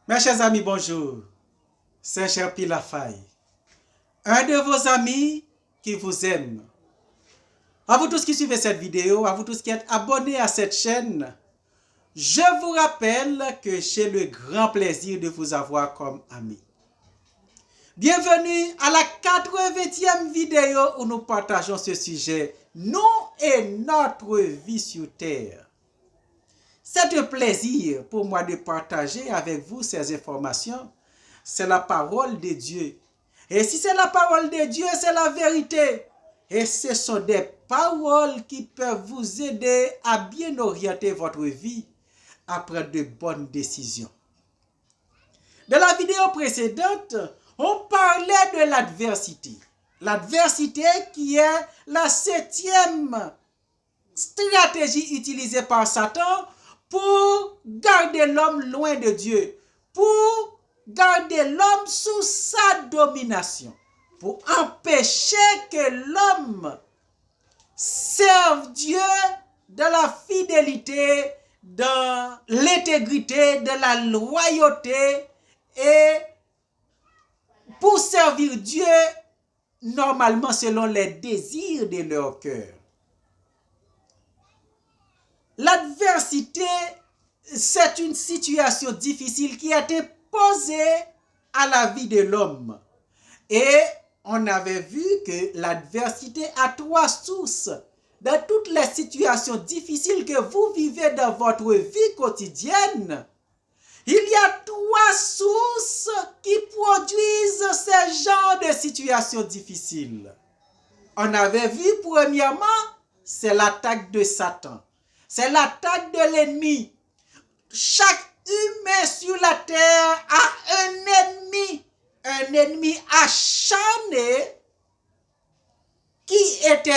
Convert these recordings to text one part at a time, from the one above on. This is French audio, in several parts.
Mes chers amis, bonjour. C'est Cherpi Lafaille, un de vos amis qui vous aime. À vous tous qui suivez cette vidéo, à vous tous qui êtes abonnés à cette chaîne, je vous rappelle que j'ai le grand plaisir de vous avoir comme ami. Bienvenue à la 80e vidéo où nous partageons ce sujet, nous et notre vie sur Terre. C'est un plaisir pour moi de partager avec vous ces informations. C'est la parole de Dieu. Et si c'est la parole de Dieu, c'est la vérité. Et ce sont des paroles qui peuvent vous aider à bien orienter votre vie à prendre de bonnes décisions. Dans la vidéo précédente, on parlait de l'adversité. L'adversité qui est la 7e stratégie utilisée par Satan pour garder l'homme loin de Dieu, pour garder l'homme sous sa domination, pour empêcher que l'homme serve Dieu dans la fidélité, dans l'intégrité, dans la loyauté et pour servir Dieu normalement selon les désirs de leur cœur. L'adversité, c'est une situation difficile qui est imposée à la vie de l'homme. Et on avait vu que l'adversité a 3 sources. Dans toutes les situations difficiles que vous vivez dans votre vie quotidienne, il y a 3 sources qui produisent ce genre de situations difficiles. On avait vu premièrement, c'est l'attaque de Satan. C'est l'attaque de l'ennemi. Chaque humain sur la terre a un ennemi acharné qui était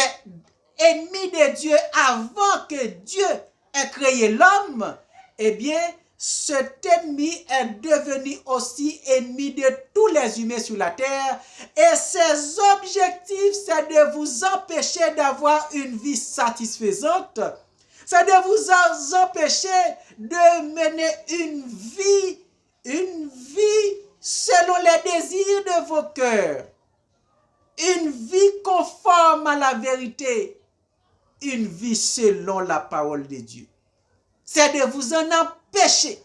ennemi de Dieu avant que Dieu ait créé l'homme. Eh bien, cet ennemi est devenu aussi ennemi de tous les humains sur la terre. Et ses objectifs, c'est de vous empêcher d'avoir une vie satisfaisante. C'est de vous empêcher de mener une vie selon les désirs de vos cœurs. Une vie conforme à la vérité. Une vie selon la parole de Dieu. C'est de vous en empêcher.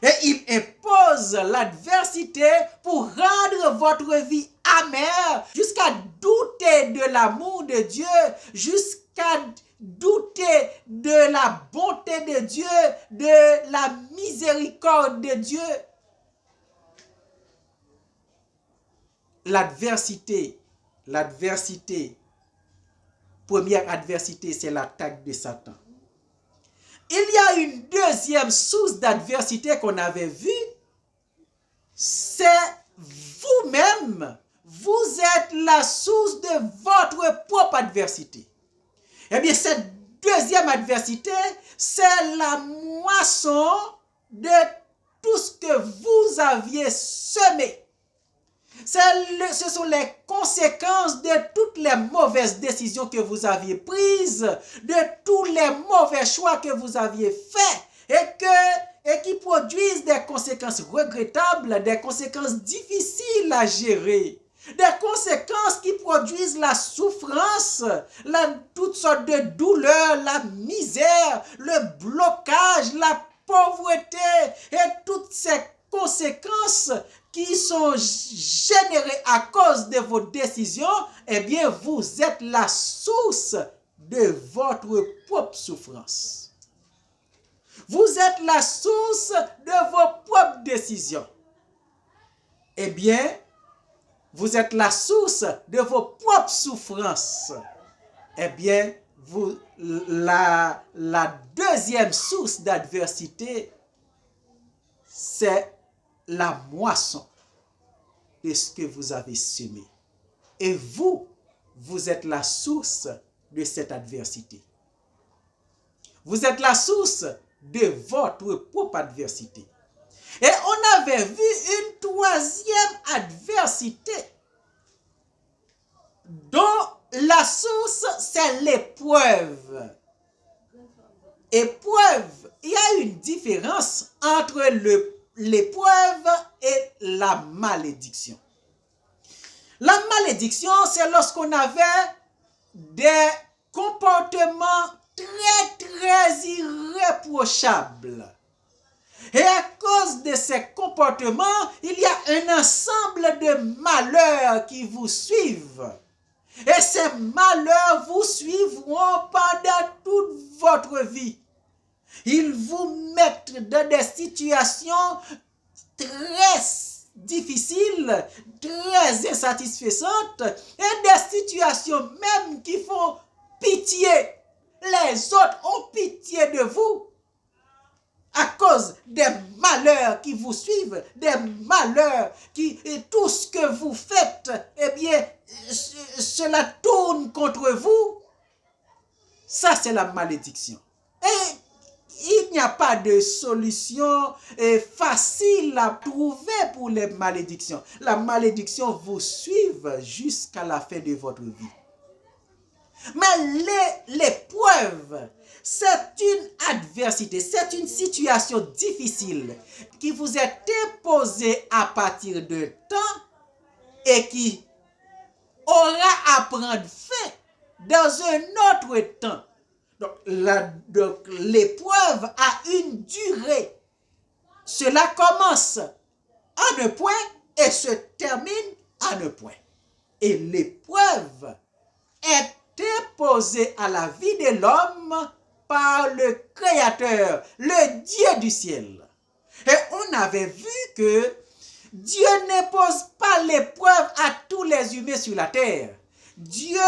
Et il impose l'adversité pour rendre votre vie amère, jusqu'à douter de l'amour de Dieu, jusqu'à douter de la bonté de Dieu, de la miséricorde de Dieu. L'adversité, première adversité, c'est l'attaque de Satan. Il y a une deuxième source d'adversité qu'on avait vue, c'est vous-même. Vous êtes la source de votre propre adversité. Eh bien, cette deuxième adversité, c'est la moisson de tout ce que vous aviez semé. Ce sont les conséquences de toutes les mauvaises décisions que vous aviez prises, de tous les mauvais choix que vous aviez faits et qui produisent des conséquences regrettables, des conséquences difficiles à gérer. Des conséquences qui produisent la souffrance, toutes sortes de douleurs, la misère, le blocage, la pauvreté et toutes ces conséquences qui sont générées à cause de vos décisions, eh bien, vous êtes la source de votre propre souffrance. Vous êtes la source de vos propres décisions. Eh bien, vous êtes la source de vos propres souffrances. Eh bien, la deuxième source d'adversité, c'est la moisson de ce que vous avez semé. Et vous êtes la source de cette adversité. Vous êtes la source de votre propre adversité. Et on avait vu une troisième adversité dont la source, c'est l'épreuve. Épreuve, il y a une différence entre l'épreuve et la malédiction. La malédiction, c'est lorsqu'on avait des comportements très irréprochables. Et à cause de ces comportements, il y a un ensemble de malheurs qui vous suivent. Et ces malheurs vous suivront pendant toute votre vie. Ils vous mettent dans des situations très difficiles, très insatisfaisantes, et des situations même qui font pitié. Les autres ont pitié de vous à cause des malheurs qui vous suivent, des malheurs et tout ce que vous faites, eh bien, cela tourne contre vous. Ça, c'est la malédiction. Et il n'y a pas de solution facile à trouver pour les malédictions. La malédiction vous suit jusqu'à la fin de votre vie. Mais l'épreuve, c'est une adversité, c'est une situation difficile qui vous est imposée à partir d'un temps et qui aura à prendre fin dans un autre temps. Donc l'épreuve a une durée. Cela commence à un point et se termine à un point. Et l'épreuve est imposée à la vie de l'homme par le Créateur, le Dieu du ciel. Et on avait vu que Dieu n'impose pas l'épreuve à tous les humains sur la terre. Dieu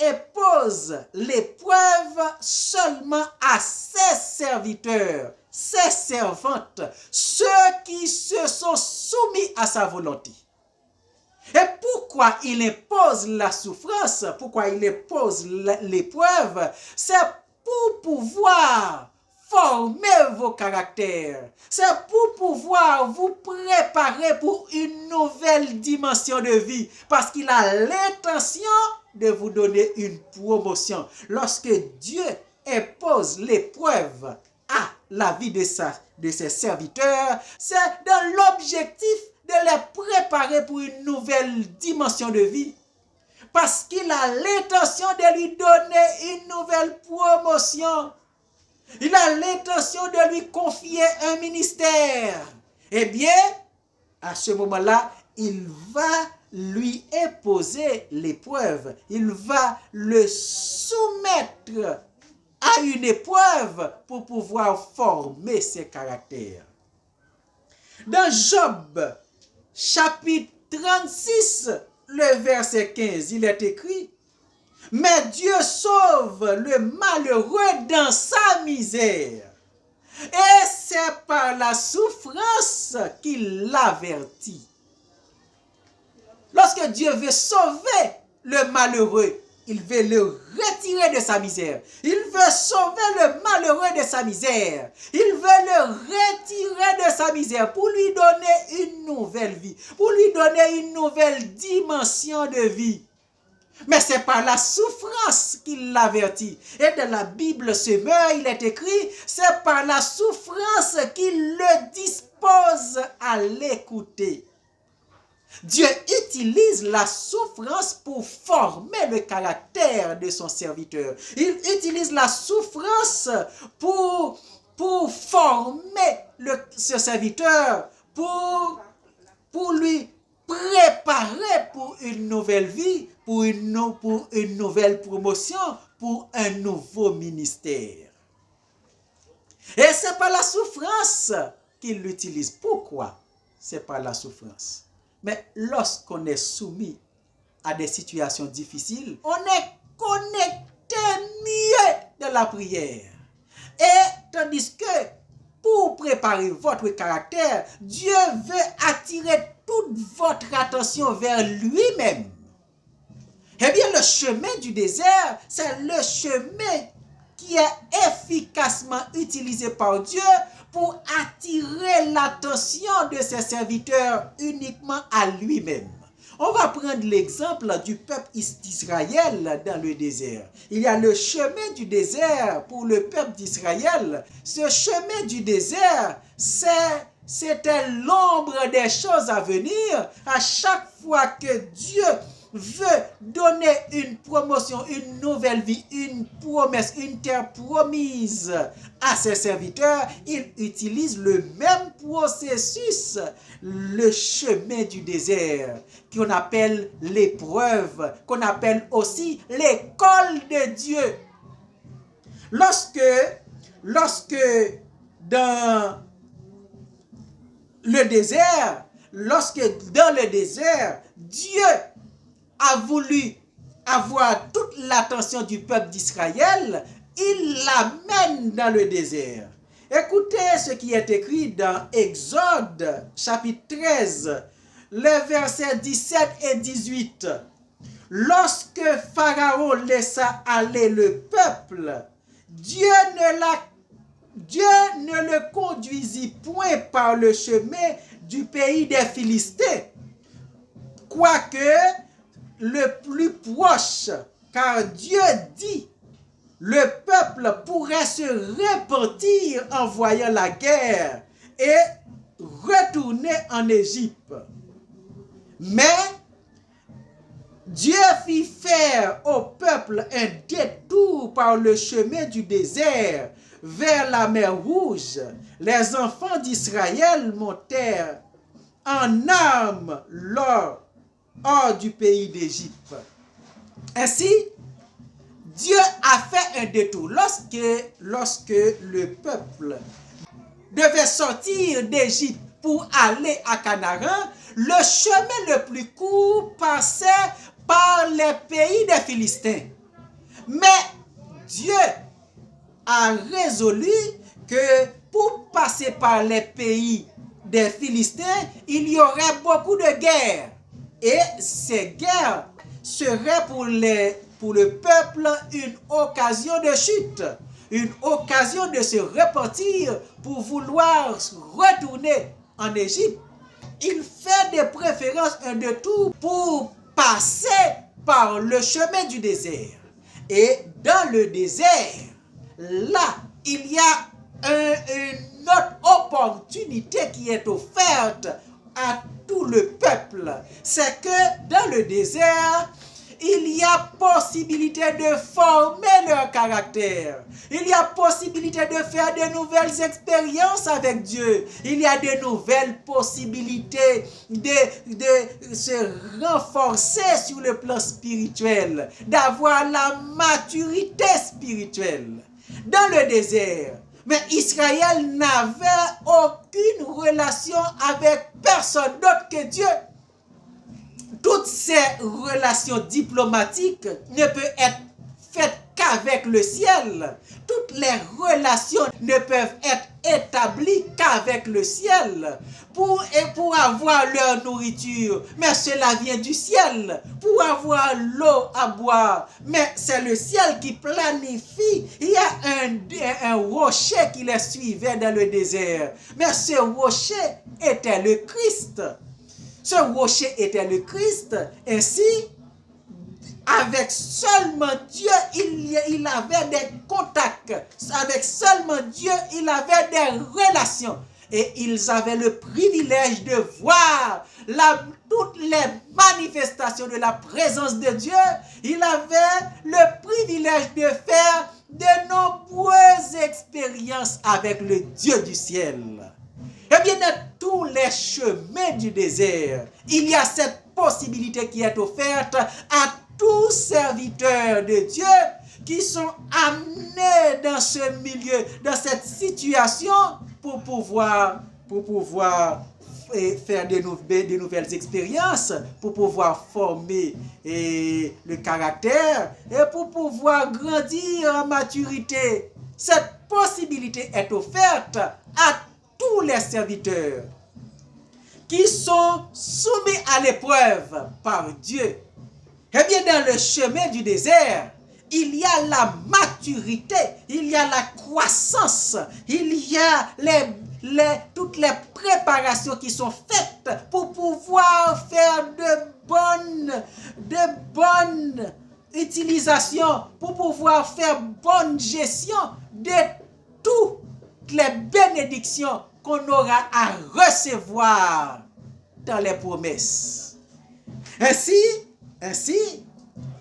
impose l'épreuve seulement à ses serviteurs, ses servantes, ceux qui se sont soumis à sa volonté. Et pourquoi il impose la souffrance, pourquoi il impose l'épreuve, c'est pour pouvoir former vos caractères. C'est pour pouvoir vous préparer pour une nouvelle dimension de vie. Parce qu'il a l'intention de vous donner une promotion. Lorsque Dieu impose l'épreuve à la vie de ses serviteurs, c'est dans l'objectif de les préparer pour une nouvelle dimension de vie. Parce qu'il a l'intention de lui donner une nouvelle promotion. Il a l'intention de lui confier un ministère. Eh bien, à ce moment-là, il va lui imposer l'épreuve. Il va le soumettre à une épreuve pour pouvoir former ses caractères. Dans Job, chapitre 36, le verset 15, il est écrit: mais Dieu sauve le malheureux dans sa misère. Et c'est par la souffrance qu'il l'avertit. Lorsque Dieu veut sauver le malheureux, il veut le retirer de sa misère. Il veut sauver le malheureux de sa misère. Il veut le retirer de sa misère pour lui donner une nouvelle vie, pour lui donner une nouvelle dimension de vie. Mais c'est par la souffrance qu'il l'avertit. Et dans la Bible semeur, il est écrit, c'est par la souffrance qu'il le dispose à l'écouter. Dieu utilise la souffrance pour former le caractère de son serviteur. Il utilise la souffrance pour former ce serviteur, pour lui préparer pour une nouvelle vie, pour une nouvelle promotion, pour un nouveau ministère. Et c'est par la souffrance qu'il l'utilise. Pourquoi? C'est par la souffrance. Mais lorsqu'on est soumis à des situations difficiles, on est connecté mieux de la prière. Et tandis que pour préparer votre caractère, Dieu veut attirer toute votre attention vers lui-même. Eh bien, le chemin du désert, c'est le chemin qui est efficacement utilisé par Dieu pour attirer l'attention de ses serviteurs uniquement à lui-même. On va prendre l'exemple du peuple d'Israël dans le désert. Il y a le chemin du désert pour le peuple d'Israël. Ce chemin du désert, c'est c'était l'ombre des choses à venir. À chaque fois que Dieu veut donner une promotion, une nouvelle vie, une promesse, une terre promise à ses serviteurs, il utilise le même processus, le chemin du désert, qu'on appelle l'épreuve, qu'on appelle aussi l'école de Dieu. Lorsque dans le désert, Dieu a voulu avoir toute l'attention du peuple d'Israël, il l'amène dans le désert. Écoutez ce qui est écrit dans Exode, chapitre 13, les versets 17 et 18. Lorsque Pharaon laissa aller le peuple, Dieu ne le conduisit point par le chemin du pays des Philistins, quoique le plus proche, car Dieu dit, le peuple pourrait se repentir en voyant la guerre et retourner en Égypte. Mais Dieu fit faire au peuple un détour par le chemin du désert vers la mer Rouge. Les enfants d'Israël montèrent en armes hors du pays d'Égypte. Ainsi, Dieu a fait un détour. Lorsque le peuple devait sortir d'Égypte pour aller à Canaan, le chemin le plus court passait par les pays des Philistins. Mais Dieu a résolu que pour passer par les pays des Philistins, il y aurait beaucoup de guerres. Et ces guerres seraient pour le peuple une occasion de chute, une occasion de se repentir pour vouloir retourner en Égypte. Il fait de préférence un détour pour passer par le chemin du désert. Et dans le désert, là, il y a une autre opportunité qui est offerte à tout le peuple. C'est que dans le désert, il y a possibilité de former leur caractère. Il y a possibilité de faire de nouvelles expériences avec Dieu. Il y a de nouvelles possibilités de se renforcer sur le plan spirituel, d'avoir la maturité spirituelle. Dans le désert, mais Israël n'avait aucune relation avec personne d'autre que Dieu. Toutes ces relations diplomatiques ne peuvent être faites qu'avec le ciel. Toutes les relations ne peuvent être établies qu'avec le ciel. Pour avoir leur nourriture, mais cela vient du ciel. Pour avoir l'eau à boire, mais c'est le ciel qui planifie. Il y a un rocher qui les suivait dans le désert. Mais ce rocher était le Christ. Ce rocher était le Christ. Ainsi, avec seulement Dieu, il avait des contacts. Avec seulement Dieu, il avait des relations. Et ils avaient le privilège de voir toutes les manifestations de la présence de Dieu. Il avait le privilège de faire de nombreuses expériences avec le Dieu du ciel. Eh bien, dans tous les chemins du désert, il y a cette possibilité qui est offerte à tous serviteurs de Dieu qui sont amenés dans ce milieu, dans cette situation pour pouvoir faire de nouvelles expériences, pour pouvoir former le caractère et pour pouvoir grandir en maturité. Cette possibilité est offerte à tous les serviteurs qui sont soumis à l'épreuve par Dieu. Eh bien, dans le chemin du désert, il y a la maturité, il y a la croissance, il y a toutes les préparations qui sont faites pour pouvoir faire de bonnes utilisations, pour pouvoir faire bonne gestion de toutes les bénédictions qu'on aura à recevoir dans les promesses. Ainsi,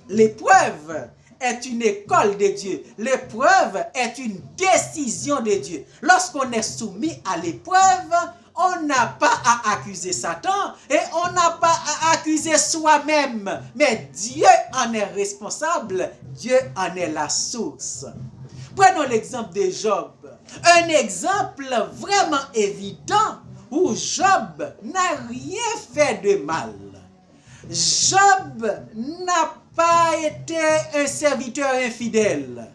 l'épreuve est une école de Dieu. L'épreuve est une décision de Dieu. Lorsqu'on est soumis à l'épreuve, on n'a pas à accuser Satan et on n'a pas à accuser soi-même. Mais Dieu en est responsable. Dieu en est la source. Prenons l'exemple de Job. Un exemple vraiment évident où Job n'a rien fait de mal. Job n'a pas été un serviteur infidèle.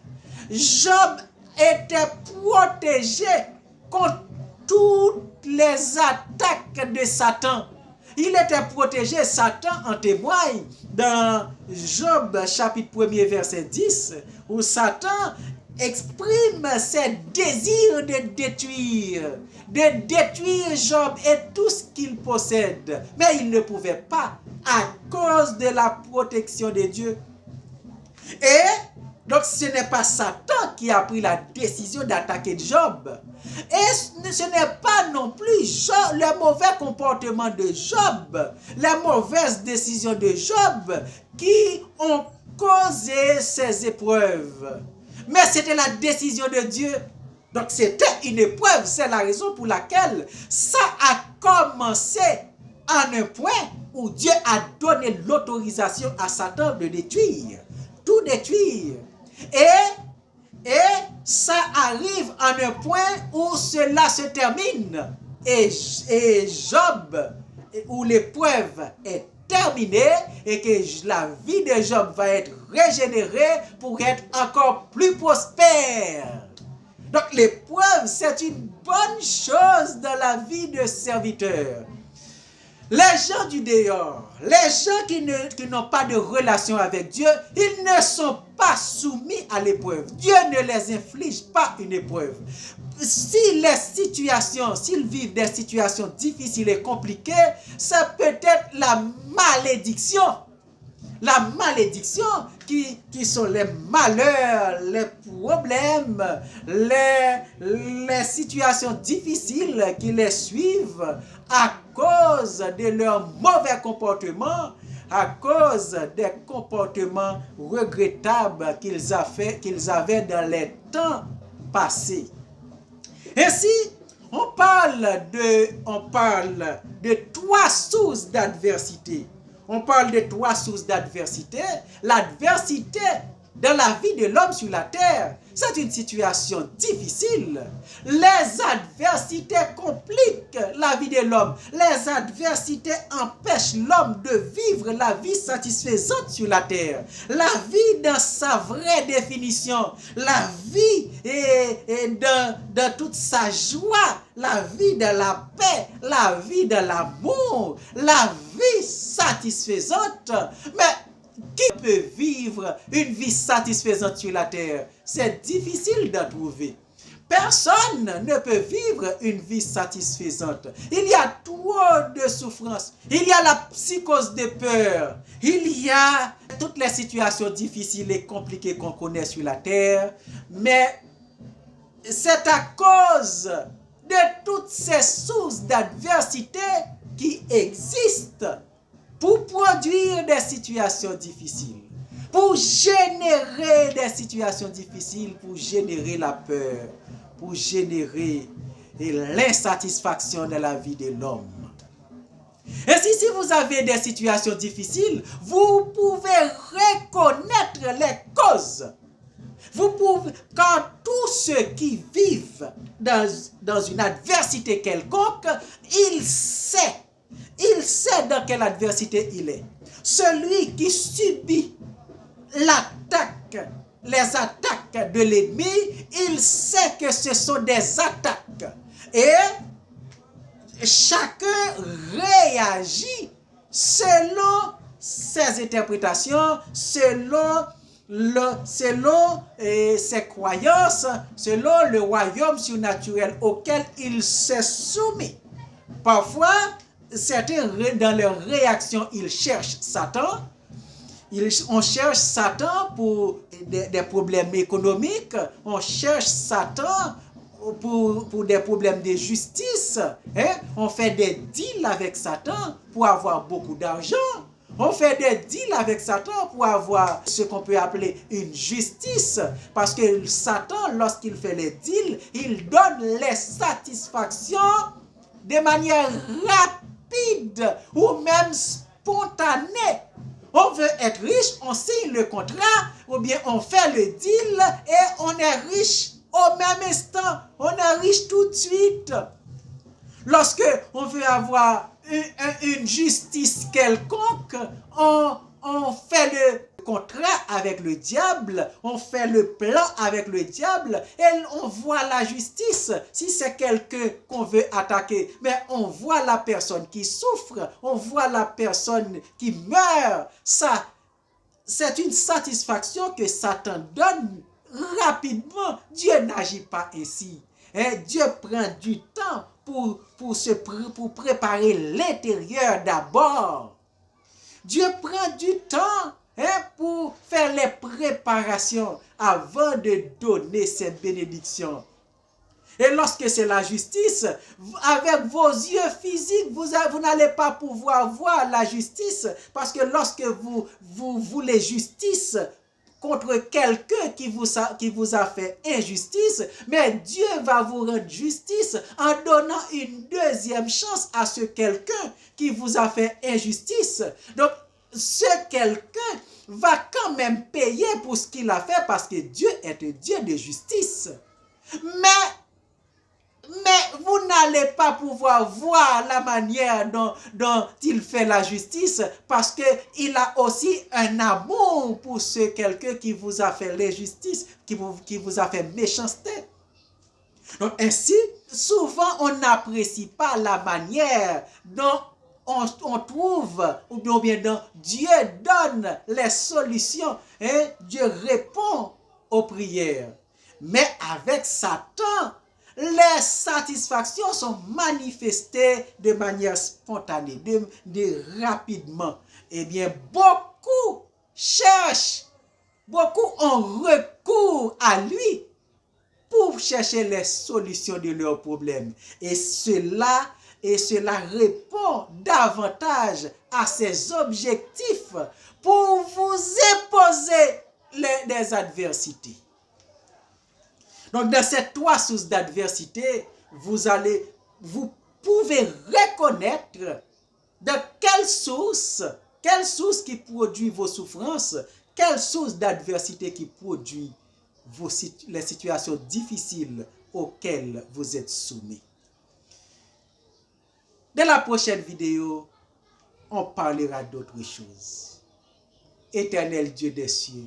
Job était protégé contre toutes les attaques de Satan. Il était protégé, Satan en témoigne dans Job chapitre 1er verset 10, où Satan exprime ses désirs de détruire Job et tout ce qu'il possède. Mais il ne pouvait pas à cause de la protection de Dieu. Et donc ce n'est pas Satan qui a pris la décision d'attaquer Job. Et ce n'est pas non plus le mauvais comportement de Job, les mauvaises décisions de Job qui ont causé ces épreuves. Mais c'était la décision de Dieu. Donc c'était une épreuve. C'est la raison pour laquelle ça a commencé en un point où Dieu a donné l'autorisation à Satan de détruire. Tout détruire. Et ça arrive en un point où cela se termine. Et Job, où l'épreuve est terminée et que la vie de Job va être régénérée pour être encore plus prospère. Donc l'épreuve, c'est une bonne chose dans la vie de serviteur. Les gens du dehors, les gens qui n'ont pas de relation avec Dieu, ils ne sont pas soumis à l'épreuve. Dieu ne les inflige pas une épreuve. S'ils vivent des situations difficiles et compliquées, c'est peut-être la malédiction. La malédiction qui sont les malheurs, les problèmes, les situations difficiles qui les suivent à cause de leur mauvais comportement, à cause des comportements regrettables qu'ils avaient dans les temps passés. Ainsi, on parle de trois sources d'adversité. On parle de trois sources d'adversité. L'adversité dans la vie de l'homme sur la terre, c'est une situation difficile. Les adversités compliquent la vie de l'homme. Les adversités empêchent l'homme de vivre la vie satisfaisante sur la terre. La vie dans sa vraie définition. La vie dans toute sa joie. La vie dans la paix. La vie dans l'amour. La vie satisfaisante. Mais qui peut vivre une vie satisfaisante sur la terre? C'est difficile d'en trouver. Personne ne peut vivre une vie satisfaisante. Il y a trop de souffrance. Il y a la psychose de peur. Il y a toutes les situations difficiles et compliquées qu'on connaît sur la terre. Mais c'est à cause de toutes ces sources d'adversité qui existent pour produire des situations difficiles, pour générer des situations difficiles, pour générer la peur, pour générer l'insatisfaction de la vie de l'homme. Et si vous avez des situations difficiles, vous pouvez reconnaître les causes. Quand tous ceux qui vivent dans une adversité quelconque, il sait dans quelle adversité il est. Celui qui subit les attaques de l'ennemi, il sait que ce sont des attaques. Et chacun réagit selon ses interprétations, selon ses croyances, selon le royaume surnaturel auquel il se soumet. Parfois, certains, dans leur réaction, ils cherchent Satan. On cherche Satan pour des problèmes économiques. On cherche Satan pour des problèmes de justice. Hein? On fait des deals avec Satan pour avoir beaucoup d'argent. On fait des deals avec Satan pour avoir ce qu'on peut appeler une justice. Parce que Satan, lorsqu'il fait les deals, il donne les satisfactions de manière rapide ou même spontanée. On veut être riche, on signe le contrat, ou bien on fait le deal et on est riche au même instant. On est riche tout de suite. Lorsque on veut avoir une justice quelconque, on fait le contrat avec le diable, on fait le plan avec le diable et on voit la justice. Si c'est quelqu'un qu'on veut attaquer, mais on voit la personne qui souffre, on voit la personne qui meurt. Ça, c'est une satisfaction que Satan donne rapidement. Dieu n'agit pas ainsi. Dieu prend du temps pour préparer l'intérieur d'abord. Dieu prend du temps pour faire les préparations avant de donner ses bénédictions. Et lorsque c'est la justice, avec vos yeux physiques, vous n'allez pas pouvoir voir la justice, parce que lorsque vous voulez justice contre quelqu'un qui vous a fait injustice, mais Dieu va vous rendre justice en donnant une deuxième chance à ce quelqu'un qui vous a fait injustice. Donc, ce quelqu'un va quand même payer pour ce qu'il a fait, parce que Dieu est un Dieu de justice. Mais vous n'allez pas pouvoir voir la manière dont il fait la justice, parce qu'il a aussi un amour pour ce quelqu'un qui vous a fait l'injustice, qui vous a fait méchanceté. Donc ainsi, souvent on n'apprécie pas la manière dont on trouve, ou bien dont Dieu donne les solutions. Dieu répond aux prières. Mais avec Satan, les satisfactions sont manifestées de manière spontanée, de rapidement. Eh bien, beaucoup cherchent, beaucoup ont recours à lui pour chercher les solutions de leurs problèmes. Et cela répond davantage à ses objectifs pour vous imposer des adversités. Donc, dans ces trois sources d'adversité, vous pouvez reconnaître de quelle source qui produit vos souffrances, quelle source d'adversité qui produit les situations difficiles auxquelles vous êtes soumis. Dans la prochaine vidéo, on parlera d'autres choses. Éternel Dieu des cieux,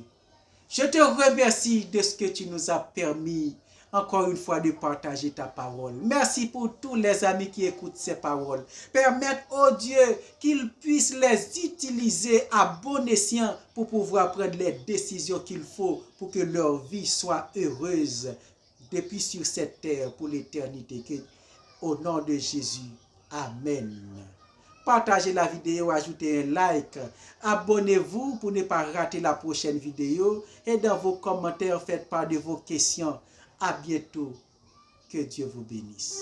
je te remercie de ce que tu nous as permis encore une fois de partager ta parole. Merci pour tous les amis qui écoutent ces paroles. Permette, oh Dieu, qu'ils puissent les utiliser à bon escient pour pouvoir prendre les décisions qu'il faut pour que leur vie soit heureuse depuis sur cette terre pour l'éternité. Au nom de Jésus. Amen. Partagez la vidéo, ajoutez un like, abonnez-vous pour ne pas rater la prochaine vidéo et dans vos commentaires, faites part de vos questions. À bientôt. Que Dieu vous bénisse.